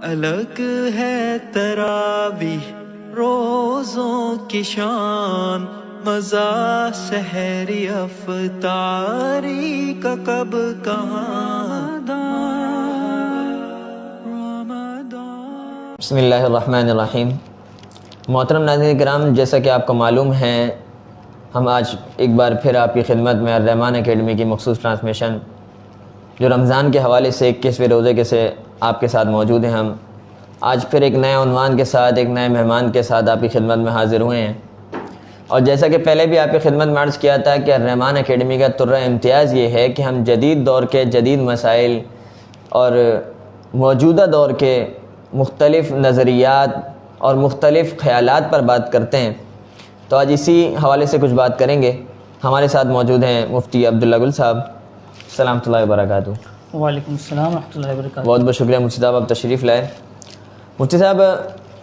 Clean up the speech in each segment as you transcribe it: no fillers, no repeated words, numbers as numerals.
الگ ہے تراویح روزوں کی شان، مزہ سحری افطاری کا کب کہاں بسم اللہ الرحمن الرحیم۔ محترم ناظرین کرام، جیسا کہ آپ کو معلوم ہے، ہم آج ایک بار پھر آپ کی خدمت میں الرحمان اکیڈمی کی مخصوص ٹرانسمیشن جو رمضان کے حوالے سے 21ویں روزے کے سے آپ کے ساتھ موجود ہیں۔ ہم آج پھر ایک نئے عنوان کے ساتھ، ایک نئے مہمان کے ساتھ آپ کی خدمت میں حاضر ہوئے ہیں، اور جیسا کہ پہلے بھی آپ کی خدمت میں عرض کیا تھا کہ الرحمان اکیڈمی کا طرہ امتیاز یہ ہے کہ ہم جدید دور کے جدید مسائل اور موجودہ دور کے مختلف نظریات اور مختلف خیالات پر بات کرتے ہیں۔ تو آج اسی حوالے سے کچھ بات کریں گے۔ ہمارے ساتھ موجود ہیں مفتی عبداللہ گل صاحب، السلام اللہ وبرکاتہ۔ وعلیکم السلام ورحمۃ اللہ وبرکاتہ۔ بہت بہت شکریہ مفتی صاحب، آپ تشریف لائے۔ مفتی صاحب،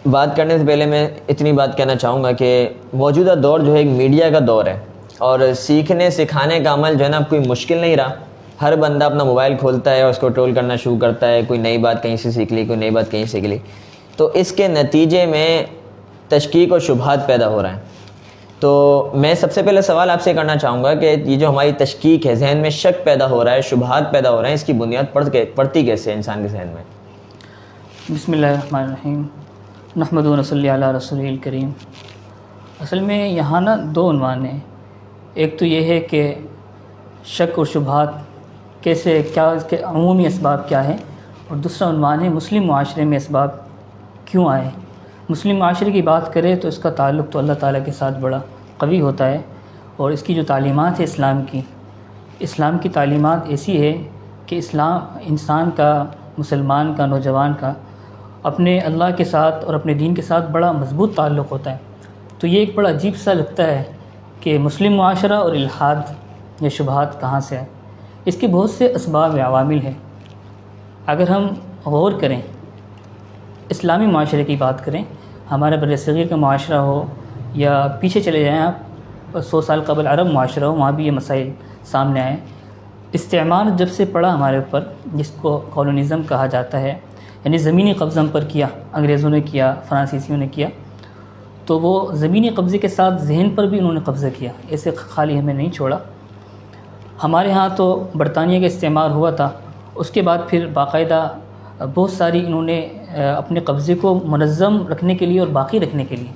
بات کرنے سے پہلے میں اتنی بات کہنا چاہوں گا کہ موجودہ دور جو ہے ایک میڈیا کا دور ہے، اور سیکھنے سکھانے کا عمل جو ہے نا کوئی مشکل نہیں رہا۔ ہر بندہ اپنا موبائل کھولتا ہے اور اس کو ٹرول کرنا شروع کرتا ہے، کوئی نئی بات کہیں سے سیکھ لی، کوئی نئی بات کہیں سیکھ لی، تو اس کے نتیجے میں تشکیک اور شبہات پیدا ہو رہے ہیں۔ تو میں سب سے پہلے سوال آپ سے کرنا چاہوں گا کہ یہ جو ہماری تشکیک ہے، ذہن میں شک پیدا ہو رہا ہے، شبہات پیدا ہو رہے ہیں، اس کی بنیاد پڑتی کیسے ہے انسان کے ذہن میں؟ بسم اللہ الرحمن الرحیم، نحمد و نصلی علی رسول الکریم۔ اصل میں یہاں نا دو عنوان ہیں، ایک تو یہ ہے کہ شک اور شبہات کیسے، کیا اس کے عمومی اسباب کیا ہیں، اور دوسرا عنوان ہے مسلم معاشرے میں اسباب کیوں آئے۔ مسلم معاشرے کی بات کریں تو اس کا تعلق تو اللہ تعالیٰ کے ساتھ بڑا قوی ہوتا ہے، اور اس کی جو تعلیمات ہے اسلام کی تعلیمات ایسی ہے کہ اسلام انسان کا، مسلمان کا، نوجوان کا اپنے اللہ کے ساتھ اور اپنے دین کے ساتھ بڑا مضبوط تعلق ہوتا ہے۔ تو یہ ایک بڑا عجیب سا لگتا ہے کہ مسلم معاشرہ اور الحاد یا شبہات کہاں سے ہے۔ اس کے بہت سے اسباب و عوامل ہیں۔ اگر ہم غور کریں، اسلامی معاشرے کی بات کریں، ہمارا برصغیر کا معاشرہ ہو یا پیچھے چلے جائیں آپ 100 سال قبل عرب معاشرہ ہو، وہاں بھی یہ مسائل سامنے آئے۔ استعمار جب سے پڑا ہمارے اوپر، جس کو کالونزم کہا جاتا ہے، یعنی زمینی قبضہ ہم پر کیا، انگریزوں نے کیا، فرانسیسیوں نے کیا، تو وہ زمینی قبضے کے ساتھ ذہن پر بھی انہوں نے قبضہ کیا، ایسے خالی ہمیں نہیں چھوڑا۔ ہمارے ہاں تو برطانیہ کا استعمار ہوا تھا، اس کے بعد پھر باقاعدہ بہت ساری انہوں نے اپنے قبضے کو منظم رکھنے کے لیے اور باقی رکھنے کے لیے،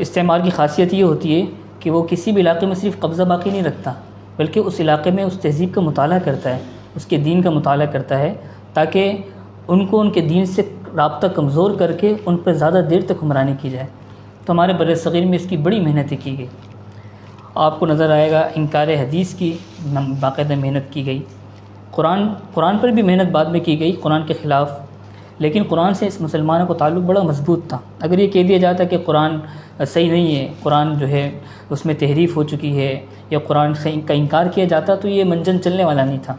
استعمار کی خاصیت یہ ہوتی ہے کہ وہ کسی بھی علاقے میں صرف قبضہ باقی نہیں رکھتا، بلکہ اس علاقے میں اس تہذیب کا مطالعہ کرتا ہے، اس کے دین کا مطالعہ کرتا ہے، تاکہ ان کو ان کے دین سے رابطہ کمزور کر کے ان پر زیادہ دیر تک حکمرانی کی جائے۔ تو ہمارے برصغیر میں اس کی بڑی محنتیں کی گئی۔ آپ کو نظر آئے گا انکار حدیث کی باقاعدہ محنت کی گئی، قرآن پر بھی محنت بعد میں کی گئی، قرآن کے خلاف، لیکن قرآن سے اس مسلمانوں کو تعلق بڑا مضبوط تھا۔ اگر یہ کہہ دیا جاتا کہ قرآن صحیح نہیں ہے، قرآن جو ہے اس میں تحریف ہو چکی ہے، یا قرآن کا انکار کیا جاتا، تو یہ منجن چلنے والا نہیں تھا۔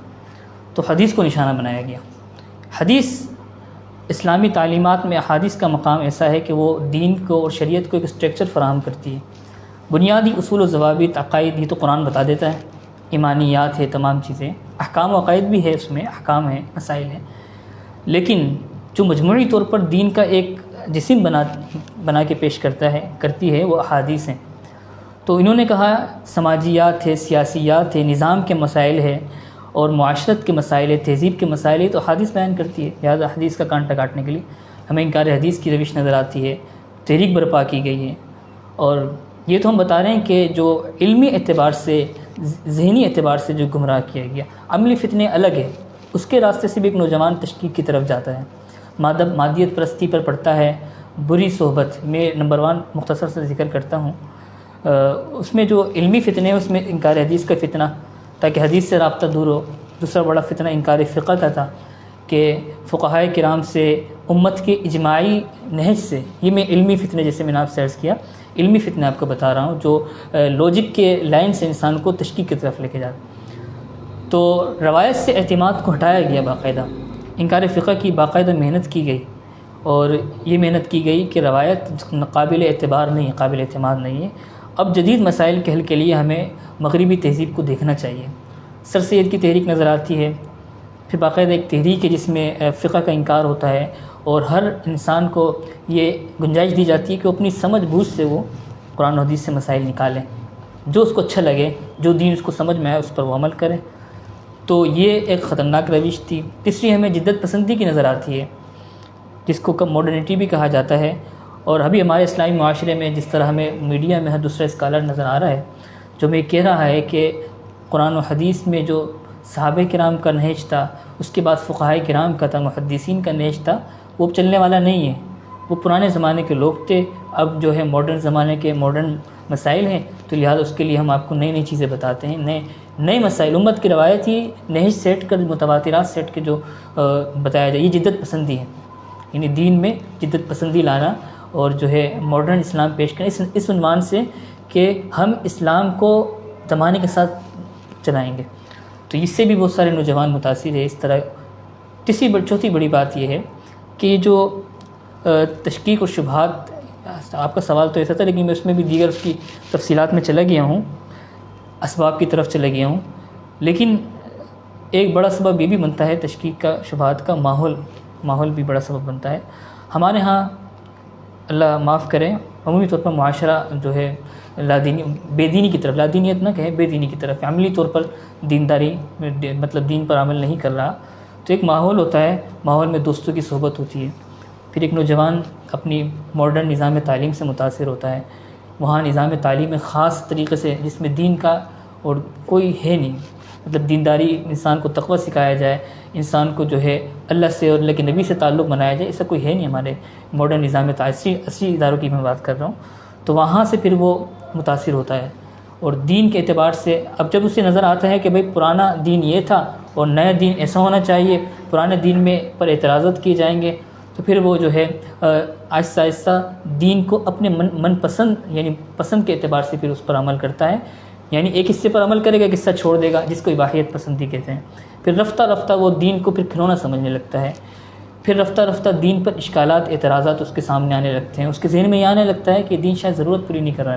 تو حدیث کو نشانہ بنایا گیا۔ حدیث اسلامی تعلیمات میں احادیث کا مقام ایسا ہے کہ وہ دین کو اور شریعت کو ایک اسٹرکچر فراہم کرتی ہے۔ بنیادی اصول و ضوابط، عقائد، یہ تو قرآن بتا دیتا ہے، ایمانیات ہے، تمام چیزیں، احکام و عقائد بھی ہے، اس میں احکام ہیں، مسائل ہیں، لیکن جو مجموعی طور پر دین کا ایک جسم بنا کے پیش کرتی ہے وہ احادیث ہیں۔ تو انہوں نے کہا سماجیات ہے، سیاسیات ہے، نظام کے مسائل ہے، اور معاشرت کے مسائل ہے، تہذیب کے مسائل ہے، تو حدیث بیان کرتی ہے۔ لہٰذا حدیث کا کانٹا کاٹنے کے لیے ہمیں انکار حدیث کی روش نظر آتی ہے، تحریک برپا کی گئی ہے۔ اور یہ تو ہم بتا رہے ہیں کہ جو علمی اعتبار سے، ذہنی اعتبار سے جو گمراہ کیا گیا، عملی فتنے الگ ہے، اس کے راستے سے بھی ایک نوجوان تشکیک کی طرف جاتا ہے، مادیت پرستی پر پڑتا ہے، بری صحبت۔ میں نمبر 1 مختصر سے ذکر کرتا ہوں، اس میں جو علمی فتنے ہیں، اس میں انکار حدیث کا فتنہ، تاکہ حدیث سے رابطہ دور ہو۔ دوسرا بڑا فتنہ انکار فقہ کا تھا کہ فقہائے کرام سے، امت کے اجماعی نہج سے، یہ میں علمی فتنے جیسے میں نے آپ سے عرض کیا، علمی فتنے آپ کو بتا رہا ہوں، جو لوجک کے لائن سے انسان کو تشکیک کی طرف لے کے جاتا۔ تو روایت سے اعتماد کو ہٹایا گیا، باقاعدہ انکار فقہ کی باقاعدہ محنت کی گئی، اور یہ محنت کی گئی کہ روایت قابل اعتبار نہیں، قابل اعتماد نہیں ہے۔ اب جدید مسائل کے حل کے لیے ہمیں مغربی تہذیب کو دیکھنا چاہیے۔ سر سید کی تحریک نظر آتی ہے، پھر باقاعدہ ایک تحریک ہے جس میں فقہ کا انکار ہوتا ہے، اور ہر انسان کو یہ گنجائش دی جاتی ہے کہ وہ اپنی سمجھ بوجھ سے وہ قرآن و حدیث سے مسائل نکالیں، جو اس کو اچھا لگے، جو دین اس کو سمجھ میں آئے اس پر وہ عمل کرے۔ تو یہ ایک خطرناک روش تھی۔ تیسری ہمیں جدت پسندی کی نظر آتی ہے، جس کو ماڈرنٹی بھی کہا جاتا ہے، اور ابھی ہمارے اسلامی معاشرے میں جس طرح ہمیں میڈیا میں ہر دوسرا اسکالر نظر آ رہا ہے جو ہمیں کہہ رہا ہے کہ قرآن و حدیث میں جو صحابہ کرام کا نہج تھا، اس کے بعد فقہائے کرام کا تھا، محدثین کا نہج تھا، وہ چلنے والا نہیں ہے۔ وہ پرانے زمانے کے لوگ تھے، اب جو ہے ماڈرن زمانے کے ماڈرن مسائل ہیں، تو لہٰذا اس کے لیے ہم آپ کو نئی نئی چیزیں بتاتے ہیں، نئے مسائل۔ امت کی روایتی نہج سیٹ کر متواترات سیٹ کے جو بتایا جائے، یہ جدت پسندی ہے، یعنی دین میں جدت پسندی لانا اور جو ہے ماڈرن اسلام پیش کرنا، اس عنوان سے کہ ہم اسلام کو زمانے کے ساتھ چلائیں گے۔ تو اس سے بھی بہت سارے نوجوان متاثر ہیں اس طرح۔ چوتھی بڑی بات یہ ہے کہ یہ جو تشکیک اور شبہات، آپ کا سوال تو ایسا تھا لیکن میں اس میں بھی دیگر اس کی تفصیلات میں چلا گیا ہوں، اسباب کی طرف چلا گیا ہوں، لیکن ایک بڑا سبب یہ بھی بنتا ہے تشکیک کا، شبہات کا، ماحول بھی بڑا سبب بنتا ہے۔ ہمارے ہاں اللہ معاف کریں عمومی طور پر معاشرہ جو ہے بے دینی کی طرف، لادینیت نہ کہیں، بے دینی کی طرف، عملی طور پر دینداری مطلب دین پر عمل نہیں کر رہا۔ تو ایک ماحول ہوتا ہے، ماحول میں دوستوں کی صحبت ہوتی ہے، پھر ایک نوجوان اپنی ماڈرن نظام تعلیم سے متاثر ہوتا ہے، وہاں نظام تعلیم میں خاص طریقے سے جس میں دین کا اور کوئی ہے نہیں، مطلب دینداری، انسان کو تقوی سکھایا جائے، انسان کو جو ہے اللہ سے اور اللہ کے نبی سے تعلق بنایا جائے، ایسا کوئی ہے نہیں ہمارے ماڈرن نظام تعلیم، اصلی اداروں کی میں بات کر رہا ہوں۔ تو وہاں سے پھر وہ متاثر ہوتا ہے، اور دین کے اعتبار سے اب جب اسے نظر آتا ہے کہ بھئی پرانا دین یہ تھا اور نیا دین ایسا ہونا چاہیے، پرانے دین میں پر اعتراضات کیے جائیں گے، تو پھر وہ جو ہے آہستہ آہستہ دین کو اپنے من پسند یعنی پسند کے اعتبار سے پھر اس پر عمل کرتا ہے، یعنی ایک حصے پر عمل کرے گا، ایک حصہ چھوڑ دے گا، جس کو اباحیت پسندی کہتے ہیں۔ پھر رفتہ رفتہ وہ دین کو پھر کھلونا سمجھنے لگتا ہے، پھر رفتہ رفتہ دین پر اشکالات، اعتراضات اس کے سامنے آنے لگتے ہیں، اس کے ذہن میں یہ آنے لگتا ہے کہ دین شاید ضرورت پوری نہیں کر رہا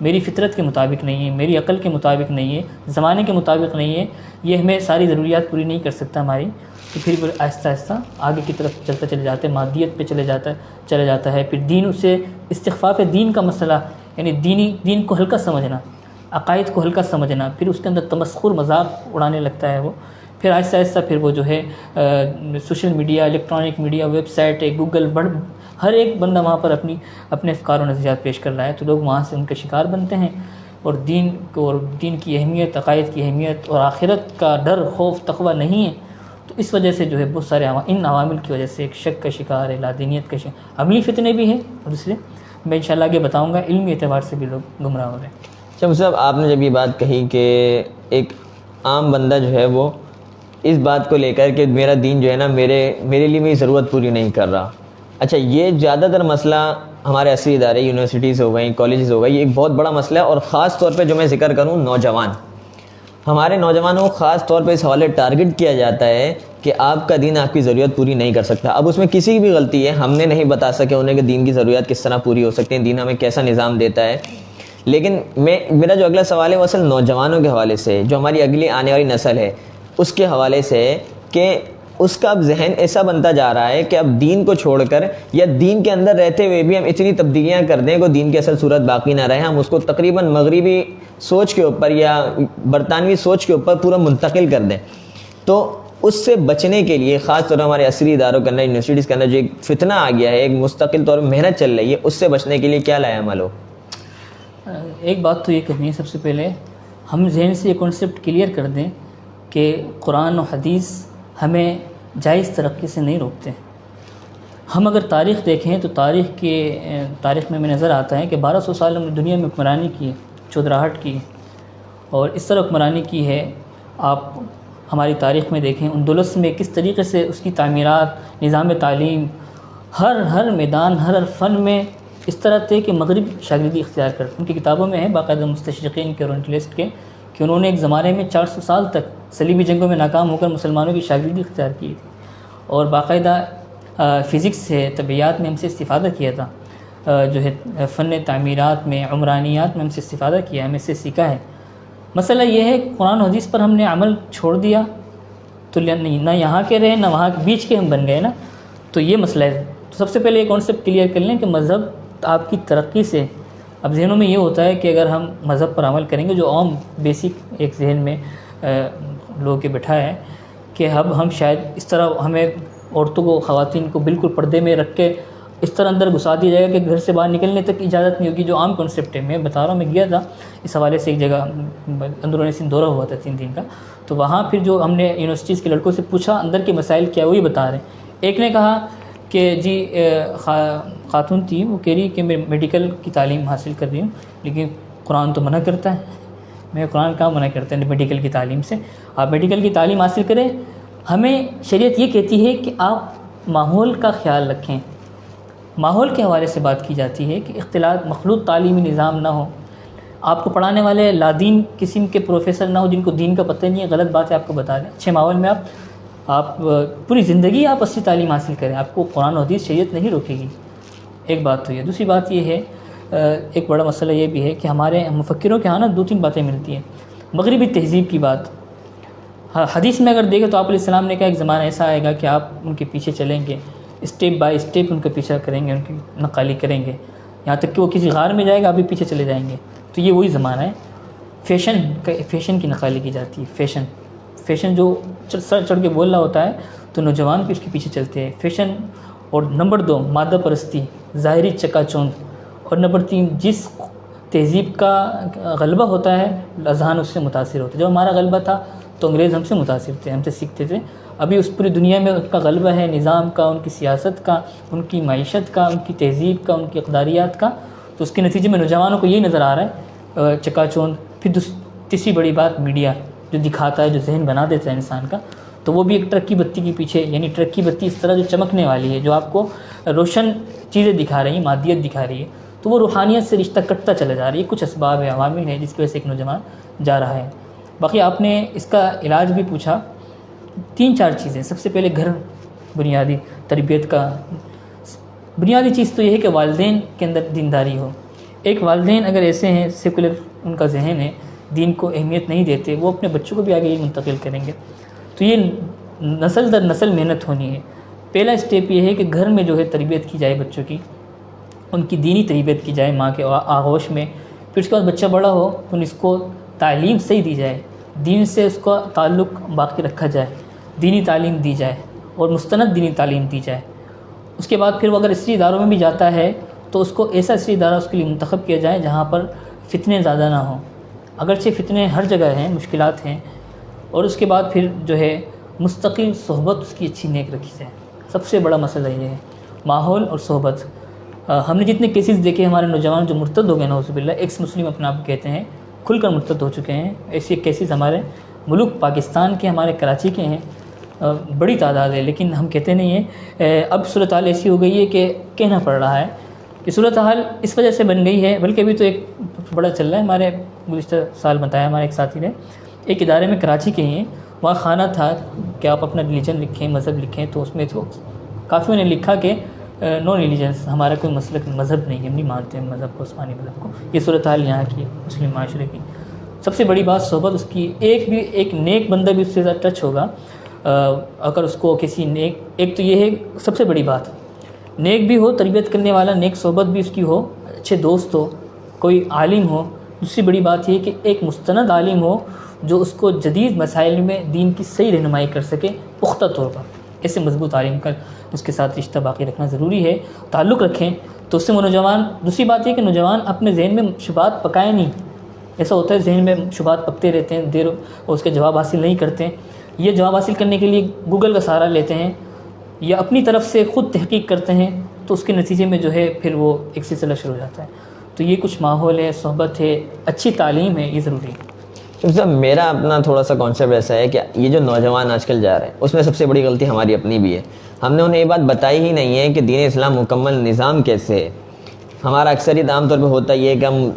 میری فطرت کے مطابق نہیں ہے، میری عقل کے مطابق نہیں ہے، زمانے کے مطابق نہیں ہے، یہ ہمیں ساری ضروریات پوری نہیں کر سکتا ہماری۔ تو پھر آہستہ آہستہ آگے کی طرف چلتا چلے جاتے ہیں، مادیت پہ چلا جاتا ہے، پھر دین اسے استخفاف دین کا مسئلہ، یعنی دین کو ہلکا سمجھنا، عقائد کو ہلکا سمجھنا، پھر اس کے اندر تمسخر مذاق اڑانے لگتا ہے وہ، پھر آہستہ آہستہ پھر وہ جو ہے social media, electronic media, website ہے، گوگل، ہر ایک بندہ وہاں پر اپنے افکار و نظریات پیش کر رہا ہے، تو لوگ وہاں سے ان کے شکار بنتے ہیں، اور دین کی اہمیت، عقائد کی اہمیت اور آخرت کا ڈر، خوف، تقوی نہیں ہے، تو اس وجہ سے جو ہے بہت سارے ان عوامل کی وجہ سے ایک شک کا شکار ہے، لادینیت کا شکار، عملی فتنے بھی ہیں، اور دوسرے میں انشاءاللہ آگے بتاؤں گا، علمی اعتبار سے بھی لوگ گمراہ ہو رہے ہیں۔ اچھا صاحب، آپ نے جب یہ بات کہی کہ ایک عام بندہ جو ہے وہ اس بات کو لے کر کہ میرا دین جو ہے نا میرے لیے میری ضرورت پوری نہیں کر رہا، اچھا یہ زیادہ تر مسئلہ ہمارے عصری ادارے، یونیورسٹیز ہو گئیں، کالجز ہو گئی، یہ ایک بہت بڑا مسئلہ ہے، اور خاص طور پہ جو میں ذکر کروں نوجوان، ہمارے نوجوانوں کو خاص طور پہ اس حوالے ٹارگٹ کیا جاتا ہے کہ آپ کا دین آپ کی ضرورت پوری نہیں کر سکتا۔ اب اس میں کسی کی بھی غلطی ہے، ہم نے نہیں بتا سکے انہیں کہ دین کی ضروریات کس طرح پوری ہو سکتی ہیں، دین ہمیں کیسا نظام دیتا ہے، لیکن میرا جو اگلا سوال ہے وہ اصل نوجوانوں کے حوالے سے، جو ہماری اگلی آنے والی نسل ہے اس کے حوالے سے، کہ اس کا اب ذہن ایسا بنتا جا رہا ہے کہ اب دین کو چھوڑ کر یا دین کے اندر رہتے ہوئے بھی ہم اتنی تبدیلیاں کر دیں کہ دین کی اصل صورت باقی نہ رہے، ہم اس کو تقریباً مغربی سوچ کے اوپر یا برطانوی سوچ کے اوپر پورا منتقل کر دیں۔ تو اس سے بچنے کے لیے خاص طور پر ہمارے عصری اداروں کے اندر، یونیورسٹیز کے اندر جو ایک فتنہ آ گیا ہے، ایک مستقل طور پر محنت چل رہی ہے، اس سے بچنے کے لیے کیا لایا عمل ہو؟ ایک بات تو یہ کرنی ہے، سب سے پہلے ہم ذہن سے یہ کانسیپٹ کلیئر کر دیں کہ قرآن و حدیث ہمیں جائز ترقی سے نہیں روکتے۔ ہم اگر تاریخ دیکھیں تو تاریخ میں نظر آتا ہے کہ 1200 سال ہم نے دنیا میں حکمرانی کی، چودراہٹ کی، اور اس طرح حکمرانی کی ہے۔ آپ ہماری تاریخ میں دیکھیں اندلس میں کس طریقے سے اس کی تعمیرات، نظام تعلیم، ہر میدان، ہر فن میں اس طرح تھے کہ مغرب شاگردی اختیار کرتے۔ ان کی کتابوں میں ہے باقاعدہ مستشرقین کے، اورینٹلسٹ کے، کہ انہوں نے ایک زمانے میں 400 سال تک صلیبی جنگوں میں ناکام ہو کر مسلمانوں کی شاگردی اختیار کی تھی، اور باقاعدہ فزکس سے، طبیعیات میں ہم سے استفادہ کیا تھا، جو ہے فن تعمیرات میں، عمرانیات میں ہم سے استفادہ کیا ہے، ہم اس سے سیکھا ہے۔ مسئلہ یہ ہے کہ قرآن و حدیث پر ہم نے عمل چھوڑ دیا، تو نہ یہاں کے رہے نہ وہاں کے بیچ کے ہم بن گئے نا. تو یہ مسئلہ ہے. تو سب سے پہلے یہ کانسیپٹ کلیئر کر لیں کہ مذہب آپ کی ترقی سے، اب ذہنوں میں یہ ہوتا ہے کہ اگر ہم مذہب پر عمل کریں گے، جو عام بیسک ایک ذہن میں لوگوں کے بٹھا ہے کہ اب ہم شاید اس طرح ہمیں عورتوں کو، خواتین کو بالکل پردے میں رکھ کے اس طرح اندر گھسا دیا جائے گا کہ گھر سے باہر نکلنے تک اجازت نہیں ہوگی، جو عام کانسیپٹ ہے. میں بتا رہا ہوں، میں گیا تھا اس حوالے سے ایک جگہ، اندرون سندھ دورہ ہوا تھا 3 دن کا. تو وہاں پھر جو ہم نے یونیورسٹیز کے لڑکوں سے پوچھا اندر کے مسائل کیا، وہی بتا رہے ہیں. ایک نے کہا کہ جی خاتون تھی، وہ کہہ رہی کہ میں میڈیکل کی تعلیم حاصل کر رہی ہوں، لیکن قرآن تو منع کرتا ہے. میں قرآن کہاں منع کرتا ہے میڈیکل کی تعلیم سے؟ آپ میڈیکل کی تعلیم حاصل کریں. ہمیں شریعت یہ کہتی ہے کہ آپ ماحول کا خیال رکھیں. ماحول کے حوالے سے بات کی جاتی ہے کہ اختلاط، مخلوط تعلیمی نظام نہ ہو. آپ کو پڑھانے والے لادین قسم کے پروفیسر نہ ہو جن کو دین کا پتہ نہیں ہے، غلط بات ہے، آپ کو بتا دیں. اچھے ماحول میں آپ پوری زندگی آپ اچھی تعلیم حاصل کریں، آپ کو قرآن و حدیث شریعت نہیں روکے گی. ایک بات تو یہ. دوسری بات یہ ہے، ایک بڑا مسئلہ یہ بھی ہے کہ ہمارے مفکروں کے ہاں نا 2-3 باتیں ملتی ہیں. مغربی تہذیب کی بات، حدیث میں اگر دیکھیں تو آپ علیہ السلام نے کہا ایک زمانہ ایسا آئے گا کہ آپ ان کے پیچھے چلیں گے، اسٹیپ بائی اسٹیپ ان کا پیچھا کریں گے، ان کی نقالی کریں گے، یہاں تک کہ وہ کسی غار میں جائے گا آپ بھی پیچھے چلے جائیں گے. تو یہ وہی زمانہ ہے. فیشن کی نقالی کی جاتی ہے. فیشن جو سر چڑھ کے بول رہا ہوتا ہے تو نوجوان بھی اس کے پیچھے چلتے ہیں. فیشن. اور نمبر 2 مادہ پرستی، ظاہری چکا چوند. اور نمبر 3 جس تہذیب کا غلبہ ہوتا ہے اذہان اس سے متاثر ہوتا ہے. جب ہمارا غلبہ تھا تو انگریز ہم سے متاثر تھے، ہم سے سیکھتے تھے. ابھی اس پوری دنیا میں ان کا غلبہ ہے، نظام کا، ان کی سیاست کا، ان کی معیشت کا، ان کی تہذیب کا، ان کی اقداریات کا. تو اس کے نتیجے میں نوجوانوں کو یہی نظر آ رہا ہے چکا چوند. پھر تیسری بڑی بات میڈیا جو دکھاتا ہے، جو ذہن بنا دیتا ہے انسان کا. تو وہ بھی ایک ٹرک کی بتی کے پیچھے، یعنی ٹرک کی بتی اس طرح جو چمکنے والی ہے، جو آپ کو روشن چیزیں دکھا رہی ہیں، مادیت دکھا رہی ہے، تو وہ روحانیت سے رشتہ کٹتا چلا جا رہا ہے. یہ کچھ اسباب ہے، عوامل ہیں جس کی وجہ سے ایک نوجوان جا رہا ہے. باقی آپ نے اس کا علاج بھی پوچھا. 3-4 چیزیں. سب سے پہلے گھر، بنیادی تربیت کا بنیادی چیز تو یہ ہے کہ والدین کے اندر دینداری ہو. ایک والدین اگر ایسے ہیں، سیکولر ان کا ذہن ہے، دین کو اہمیت نہیں دیتے، وہ اپنے بچوں کو بھی آگے یہ منتقل کریں گے. تو یہ نسل در نسل محنت ہونی ہے. پہلا اسٹیپ یہ ہے کہ گھر میں جو ہے تربیت کی جائے بچوں کی، ان کی دینی تربیت کی جائے ماں کے آغوش میں. پھر اس کے بعد بچہ بڑا ہو تو اس کو تعلیم صحیح دی جائے، دین سے اس کا تعلق باقی رکھا جائے، دینی تعلیم دی جائے اور مستند دینی تعلیم دی جائے. اس کے بعد پھر وہ اگر اسی اداروں میں بھی جاتا ہے تو اس کو ایسا اسی ادارہ اس کے لیے منتخب کیا جائے جہاں پر فتنے زیادہ نہ ہوں. اگرچہ فتنے ہر جگہ ہیں، مشکلات ہیں. اور اس کے بعد پھر جو ہے مستقل صحبت اس کی اچھی نیک رکھی جائے. سب سے بڑا مسئلہ یہ ہے، ماحول اور صحبت. ہم نے جتنے کیسز دیکھے ہمارے نوجوان جو مرتد ہو گئے نعوذ باللہ، ایکس مسلم اپنے آپ کو کہتے ہیں، کھل کر مرتد ہو چکے ہیں. ایسے کیسز ہمارے ملک پاکستان کے، ہمارے کراچی کے ہیں، بڑی تعداد ہے، لیکن ہم کہتے نہیں ہیں. اب صورتحال ایسی ہو گئی ہے کہ کہنا پڑ رہا ہے. یہ صورتحال اس وجہ سے بن گئی ہے، بلکہ ابھی تو ایک بڑا چل رہا ہے. ہمارے گزشتہ سال بتایا ہمارے ایک ساتھی نے، ایک ادارے میں کراچی کے ہیں، وہاں خانہ تھا کہ آپ اپنا ریلیجن لکھیں، مذہب لکھیں. تو اس میں تو کافیوں نے لکھا کہ نو ریلیجنس، ہمارا کوئی مذہب نہیں، ہم نہیں مانتے ہیں مذہب کو، عثمانی مذہب کو. یہ صورتحال یہاں کی مسلم معاشرے کی. سب سے بڑی بات صحبت اس کی. ایک نیک بندہ بھی اس سے زیادہ ٹچ ہوگا اگر اس کو کسی نیک، ایک تو یہ ہے سب سے بڑی بات، نیک بھی ہو، تربیت کرنے والا، نیک صحبت بھی اس کی ہو، اچھے دوست ہو، کوئی عالم ہو. دوسری بڑی بات یہ کہ ایک مستند عالم ہو جو اس کو جدید مسائل میں دین کی صحیح رہنمائی کر سکے پختہ طور پر. ایسے مضبوط عالم کا اس کے ساتھ رشتہ باقی رکھنا ضروری ہے. تعلق رکھیں تو اس سے وہ نوجوان. دوسری بات یہ کہ نوجوان اپنے ذہن میں شبہات پکائے نہیں. ایسا ہوتا ہے ذہن میں شبہات پکتے رہتے ہیں دیر، اور اس کے جواب حاصل نہیں کرتے. یہ جواب حاصل کرنے کے لیے گوگل کا سہارا لیتے ہیں یا اپنی طرف سے خود تحقیق کرتے ہیں، تو اس کے نتیجے میں جو ہے پھر وہ ایک سلسلہ شروع ہو جاتا ہے. تو یہ کچھ ماحول ہے، صحبت ہے، اچھی تعلیم ہے، یہ ضروری ہے. صاحب میرا اپنا تھوڑا سا کانسیپٹ ایسا ہے کہ یہ جو نوجوان آج کل جا رہے ہیں اس میں سب سے بڑی غلطی ہماری اپنی بھی ہے. ہم نے انہیں یہ بات بتائی ہی نہیں ہے کہ دین اسلام مکمل نظام کیسے ہے. ہمارا اکثریت عام طور پہ ہوتا یہ ہے کہ ہم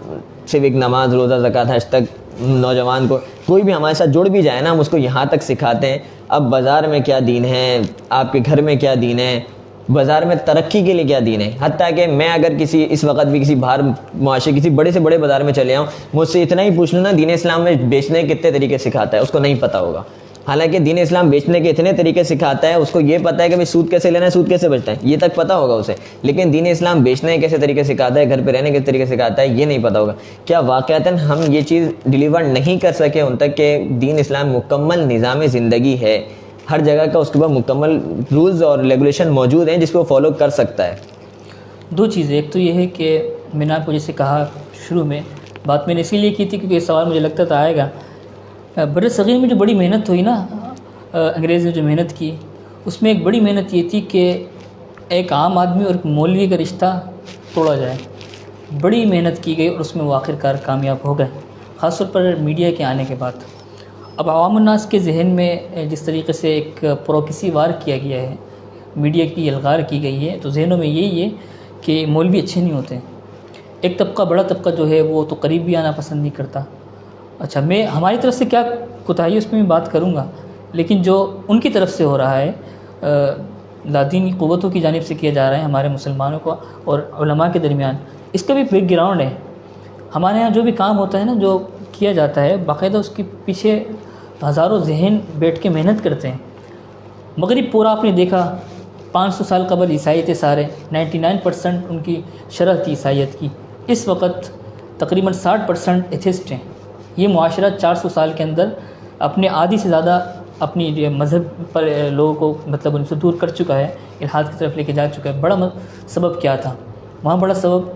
صرف ایک نماز، روزہ، زکوٰۃ، حج تک نوجوان کو، کوئی بھی ہمارے ساتھ جڑ بھی جائے نا، ہم اس کو یہاں تک سکھاتے ہیں اب بازار میں کیا دین ہے، آپ کے گھر میں کیا دین ہے، بازار میں ترقی کے لیے کیا دین ہے. حتیٰ کہ میں اگر اس وقت بھی کسی باہر معاشرے کسی بڑے سے بڑے بازار میں چلے آؤں، مجھ سے اتنا ہی پوچھ لوں نا دین اسلام میں بیچنے کے کتنے طریقے سکھاتا ہے، اس کو نہیں پتہ ہوگا. حالانکہ دین اسلام بیچنے کے اتنے طریقے سکھاتا ہے, اس کو یہ پتہ ہے کہ سود کیسے لینا ہے, سود کیسے بچتا ہے, یہ تک پتہ ہوگا اسے, لیکن دین اسلام بیچنے کے کیسے طریقے سکھاتا ہے, گھر پہ رہنے کے طریقے سکھاتا ہے, یہ نہیں پتہ ہوگا. کیا واقعتاً ہم یہ چیز ڈیلیور نہیں کر سکے ان تک کہ دین اسلام مکمل نظام زندگی ہے, ہر جگہ کا اس کے بعد مکمل رولز اور ریگولیشن موجود ہیں جس کو وہ فالو کر سکتا ہے؟ دو چیزیں, ایک تو یہ ہے کہ میں نے آپ کو جیسے کہا شروع میں بات میں نے اسی لیے کی تھی کیونکہ یہ سوال مجھے لگتا تھا آئے گا. بر صغیر میں جو بڑی محنت ہوئی نا, انگریز نے جو محنت کی, اس میں ایک بڑی محنت یہ تھی کہ ایک عام آدمی اور ایک مولوی کا رشتہ توڑا جائے. بڑی محنت کی گئی اور اس میں وہ آخرکار کامیاب ہو گئے, خاص طور پر میڈیا کے آنے کے بعد. اب عوام الناس کے ذہن میں جس طریقے سے ایک پروکسی وار کیا گیا ہے, میڈیا کی الغار کی گئی ہے, تو ذہنوں میں یہی ہے کہ مولوی اچھے نہیں ہوتے. ایک طبقہ, بڑا طبقہ جو ہے وہ تو قریب بھی آنا پسند نہیں کرتا. اچھا, میں ہماری طرف سے کیا کوتاہی اس میں بھی بات کروں گا, لیکن جو ان کی طرف سے ہو رہا ہے لادینی قوتوں کی جانب سے کیا جا رہا ہے ہمارے مسلمانوں کو اور علماء کے درمیان, اس کا بھی بیک گراؤنڈ ہے. ہمارے ہاں جو بھی کام ہوتا ہے نا, جو کیا جاتا ہے باقاعدہ اس کے پیچھے ہزاروں ذہن بیٹھ کے محنت کرتے ہیں. مغرب پورا آپ نے دیکھا, 500 سال قبل عیسائی تھے سارے, 99% ان کی شرح تھی عیسائیت کی. اس وقت تقریباً 60% ایتھسٹ ہیں. یہ معاشرہ 400 سال کے اندر اپنے آدھی سے زیادہ اپنی مذہب پر لوگوں کو مطلب ان سے دور کر چکا ہے, الحاد کی طرف لے کے جا چکا ہے. بڑا سبب کیا تھا وہاں؟ بڑا سبب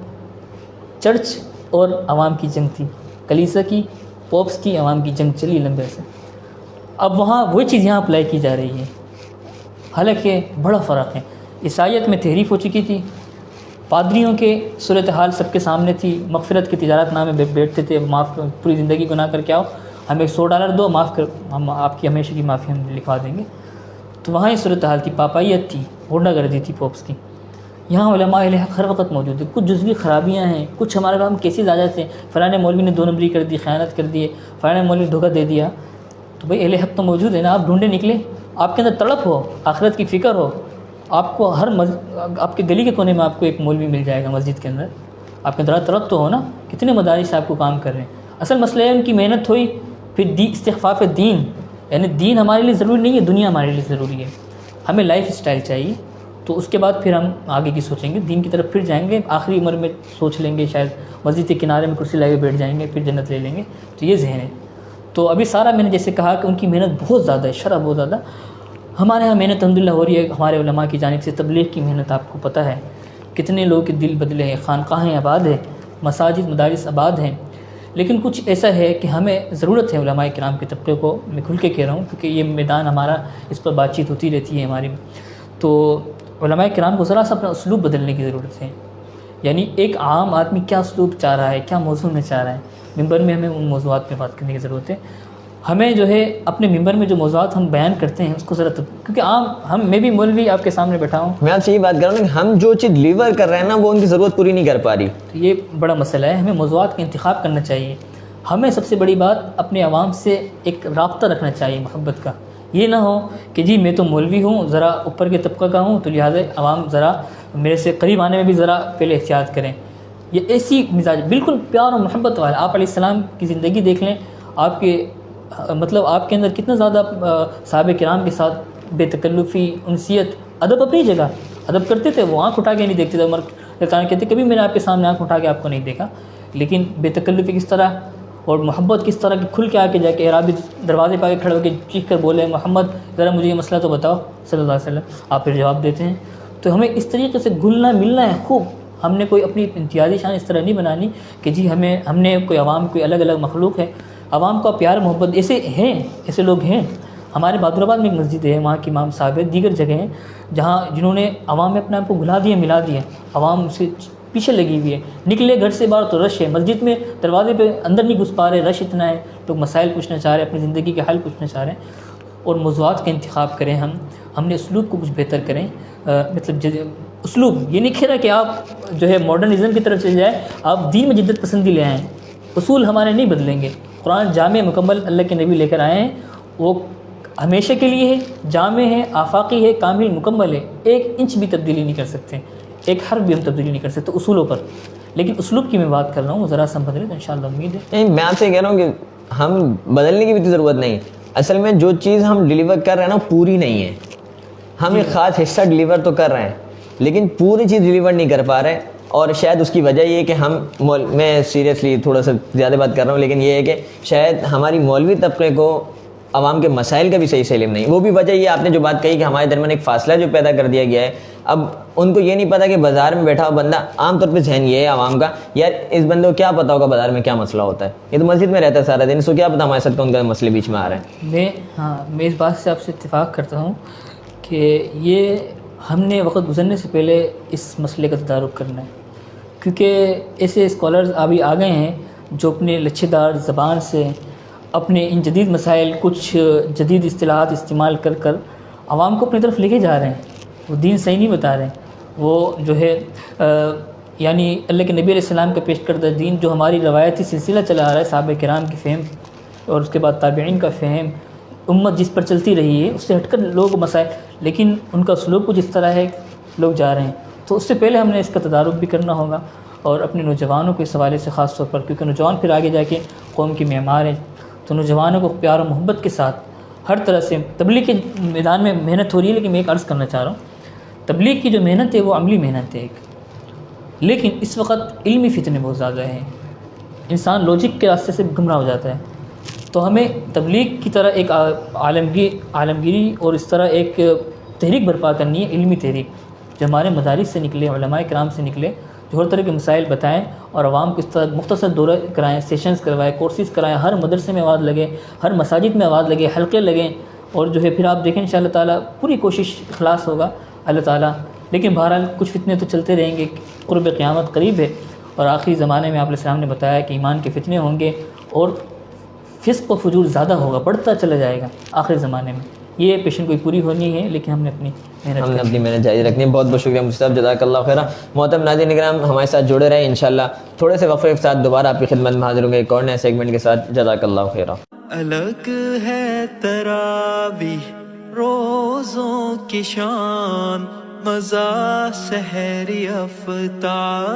چرچ اور عوام کی جنگ تھی, کلیسا کی, پوپس کی, عوام کی جنگ چلی لمبے سے. اب وہاں وہی چیز یہاں اپلائی کی جا رہی ہے, حالانکہ بڑا فرق ہے. عیسائیت میں تحریف ہو چکی تھی, پادریوں کے صورتحال سب کے سامنے تھی, مغفرت کی تجارت نامے بیٹھتے تھے, معاف پوری زندگی گناہ کر کے آؤ, ہمیں $100 دو, معاف کر, ہم آپ کی ہمیشہ کی معافی ہم لکھوا دیں گے. تو وہاں یہ صورتحال تھی, پاپائیت تھی, غنڈہ گردی تھی پوپس کی. یہاں علماء اہل حق ہر وقت موجود ہے. کچھ جزوی خرابیاں ہیں, کچھ ہمارے کام کیسز آ جاتے ہیں, فلاں مولوی نے 2 نمبری کر دی, خیانت کر دی, فلاں مولوی نے دھوکہ دے دیا. تو بھئی اہل حق تو موجود ہے نا, آپ ڈھونڈے نکلے, آپ کے اندر تڑپ ہو, آخرت کی فکر ہو, آپ کو ہر آپ کے گلی کے کونے میں آپ کو ایک مولوی مل جائے گا مسجد کے اندر. آپ کے اندر تڑپ تو ہو نا, کتنے مدارس آپ کو کام کر رہے ہیں. اصل مسئلہ ہے ان کی محنت ہوئی, پھر استخفاف دین, یعنی دین ہمارے لیے ضروری نہیں ہے, دنیا ہمارے لیے ضروری ہے. ہمیں لائف اسٹائل چاہیے, تو اس کے بعد پھر ہم آگے کی سوچیں گے, دین کی طرف پھر جائیں گے. آخری عمر میں سوچ لیں گے, شاید مسجد کے کنارے میں کرسی لگا کے بیٹھ جائیں گے, پھر جنت لے لیں گے. تو یہ ذہن ہے. تو ابھی سارا میں نے جیسے کہا کہ ان کی محنت بہت زیادہ ہے, شرح بہت زیادہ. ہمارے یہاں محنت الحمدللہ ہو رہی ہے, ہمارے علماء کی جانب سے تبلیغ کی محنت آپ کو پتہ ہے, کتنے لوگوں کے دل بدلے ہیں, خانقاہیں آباد ہیں, مساجد مدارس آباد ہیں. لیکن کچھ ایسا ہے کہ ہمیں ضرورت ہے علماء کرام کے طبقے کو, میں کھل کے کہہ رہا ہوں کیونکہ یہ میدان ہمارا, اس پر بات چیت ہوتی رہتی ہے ہماری. تو علماء کرام کو ذرا سا اپنا اسلوب بدلنے کی ضرورت ہے. یعنی ایک عام آدمی کیا اسلوب چاہ رہا ہے, کیا موضوع میں چاہ رہا ہے, ممبر میں ہمیں ان موضوعات پہ بات کرنے کی ضرورت ہے. ہمیں جو ہے اپنے ممبر میں جو موضوعات ہم بیان کرتے ہیں اس کو ذرا کیونکہ عام میں بھی مولوی آپ کے سامنے بیٹھا ہوں, میں آپ سے یہ بات کر رہا ہوں کہ ہم جو چیز ڈلیور کر رہے ہیں نا وہ ان کی ضرورت پوری نہیں کر پا رہی. تو یہ بڑا مسئلہ ہے. ہمیں موضوعات کا انتخاب کرنا چاہیے. ہمیں سب سے بڑی بات اپنے عوام سے ایک رابطہ رکھنا چاہیے, محبت کا. یہ نہ ہو کہ جی میں تو مولوی ہوں, ذرا اوپر کے طبقہ کا ہوں, تو لہٰذا عوام ذرا میرے سے قریب آنے میں بھی ذرا پہلے احتیاط کریں. یہ ایسی مزاج بالکل پیار اور محبت والا. آپ علیہ السلام کی زندگی دیکھ لیں, آپ کے مطلب آپ کے اندر کتنا زیادہ صحابہ کرام کے ساتھ بے تکلفی, انسیت, ادب اپنی جگہ, ادب کرتے تھے, وہ آنکھ اٹھا کے نہیں دیکھتے تھے. عمر تعالیٰ کہتے کبھی میں نے آپ کے سامنے آنکھ اٹھا کے آپ کو نہیں دیکھا, لیکن بے تکلفی کس طرح اور محبت کس طرح کی, کھل کے آ کے جا کے اعرابی دروازے پہ آ کے کھڑے ہو کے چیخ کر بولے محمد ذرا مجھے یہ مسئلہ تو بتاؤ صلی اللہ علیہ وسلم, آپ پھر جواب دیتے ہیں. تو ہمیں اس طریقے سے گھلنا ملنا ہے خوب. ہم نے کوئی اپنی امتیازی شان اس طرح نہیں بنانی کہ جی ہم نے کوئی عوام کوئی الگ الگ مخلوق ہے. عوام کا پیار محبت ایسے ہیں, ایسے لوگ ہیں. ہمارے بہادر آباد میں ایک مسجد ہے, وہاں کے امام صاحب ہے, دیگر جگہ ہیں جنہوں نے عوام میں اپنے آپ کو گھلا دیا, ملا دیا. عوام سے پیچھے لگی ہوئی ہے, نکلے گھر سے باہر تو رش ہے, مسجد میں دروازے پہ اندر نہیں گھس پا رہے, رش اتنا ہے. لوگ مسائل پوچھنا چاہ رہے ہیں, اپنی زندگی کے حل پوچھنا چاہ رہے ہیں. اور موضوعات کا انتخاب کریں. ہم نے اسلوب کو کچھ بہتر کریں. مطلب اسلوب یہ نہیں کہہ رہا کہ آپ جو ہے ماڈرنزم کی طرف چلے جائیں, آپ دین میں جدت پسندی لے آئیں. اصول ہمارے نہیں بدلیں گے. قرآن جامع مکمل اللہ کے نبی لے کر آئے ہیں, وہ ہمیشہ کے لیے ہے, جامع ہے, آفاقی ہے, کامل مکمل ہے. 1 انچ بھی تبدیلی نہیں کر سکتے, 1 حرف بھی ہم تبدیلی نہیں کر سکتے اصولوں پر. لیکن اسلوب کی میں بات کر رہا ہوں, ذرا سا بدلے تو انشاءاللہ امید ہے. میں آپ سے کہہ رہا ہوں کہ ہم بدلنے کی بھی ضرورت نہیں, اصل میں جو چیز ہم ڈلیور کر رہے ہیں نا پوری نہیں ہے. ہم ایک خاص حصہ ڈلیور تو کر رہے ہیں لیکن پوری چیز ڈلیور نہیں کر پا رہے. اور شاید اس کی وجہ یہ ہے کہ میں سیریسلی تھوڑا سا زیادہ بات کر رہا ہوں, لیکن یہ ہے کہ شاید ہماری مولوی طبقے کو عوام کے مسائل کا بھی صحیح سے علم نہیں. وہ بھی وجہ یہ آپ نے جو بات کہی کہ ہمارے درمیان ایک فاصلہ جو پیدا کر دیا گیا ہے. اب ان کو یہ نہیں پتا کہ بازار میں بیٹھا ہوا بندہ, عام طور پہ ذہن یہ ہے عوام کا, یار اس بندے کو کیا پتا ہوگا بازار میں کیا مسئلہ ہوتا ہے, یہ تو مسجد میں رہتا ہے سارا دن, اس کو کیا پتا ہمارے ساتھ کون کا مسئلے بیچ میں آ رہے ہیں. میں اس بات سے آپ سے اتفاق کرتا ہوں کہ یہ ہم نے وقت گزرنے سے پہلے اس مسئلے کا تدارک کرنا ہے, کیونکہ ایسے اسکالرز ابھی آ گئے ہیں جو اپنے لچھے دار زبان سے اپنے ان جدید مسائل, کچھ جدید اصطلاحات استعمال کر کر عوام کو اپنی طرف لے کے جا رہے ہیں. وہ دین صحیح نہیں بتا رہے ہیں. وہ جو ہے یعنی اللہ کے نبی علیہ السلام کا پیش کردہ دین جو ہماری روایتی سلسلہ چلا آ رہا ہے, صحابہ کرام کی فہم اور اس کے بعد تابعین کا فہم, امت جس پر چلتی رہی ہے اس سے ہٹ کر لوگ مسائل, لیکن ان کا سلوک کچھ اس طرح ہے لوگ جا رہے ہیں. تو اس سے پہلے ہم نے اس کا تدارک بھی کرنا ہوگا, اور اپنے نوجوانوں کو اس حوالے سے خاص طور پر, کیونکہ نوجوان پھر آگے جا کے قوم کی معمار ہیں, تو نوجوانوں کو پیار و محبت کے ساتھ ہر طرح سے تبلیغ کے میدان میں محنت ہو رہی ہے. لیکن میں ایک عرض کرنا چاہ رہا ہوں, تبلیغ کی جو محنت ہے وہ عملی محنت ہے ایک, لیکن اس وقت علمی فتنے بہت زیادہ ہیں, انسان لوجک کے راستے سے گمراہ ہو جاتا ہے. تو ہمیں تبلیغ کی طرح ایک عالمگیری اور اس طرح ایک تحریک برپا کرنی ہے, علمی تحریک جو ہمارے مدارس سے نکلے, علماء کرام سے نکلے, جو ہر طرح کے مسائل بتائیں اور عوام کو اس طرح مختصر دورہ کرائیں, سیشنز کروائیں, کورسز کرائیں, ہر مدرسے میں آواز لگے, ہر مساجد میں آواز لگے, حلقے لگیں, اور جو ہے پھر آپ دیکھیں انشاءاللہ تعالیٰ پوری کوشش اخلاص ہوگا اللہ تعالیٰ. لیکن بہرحال کچھ فتنے تو چلتے رہیں گے, قرب قیامت قریب ہے, اور آخری زمانے میں آپ علیہ السلام نے بتایا کہ ایمان کے فتنے ہوں گے اور فسق و فجور زیادہ ہوگا, بڑھتا چلا جائے گا آخری زمانے میں. یہ پیشن کوئی پوری ہونی ہے, لیکن ہم نے اپنی محنت جاری رکھنی ہے. بہت بہت شکریہ مصطفیٰ, جزاک اللہ خیرہ. محترم ناظرین کرام, ہمارے ساتھ جڑے رہیں انشاءاللہ. تھوڑے سے وقفے کے ساتھ دوبارہ آپ کی خدمت میں حاضر ہوں گے ایک اور نئے سیگمنٹ کے ساتھ. جزاک اللہ خیرہ. الگ ہے تراویح روزوں کی شان, مزہ سحری افطار.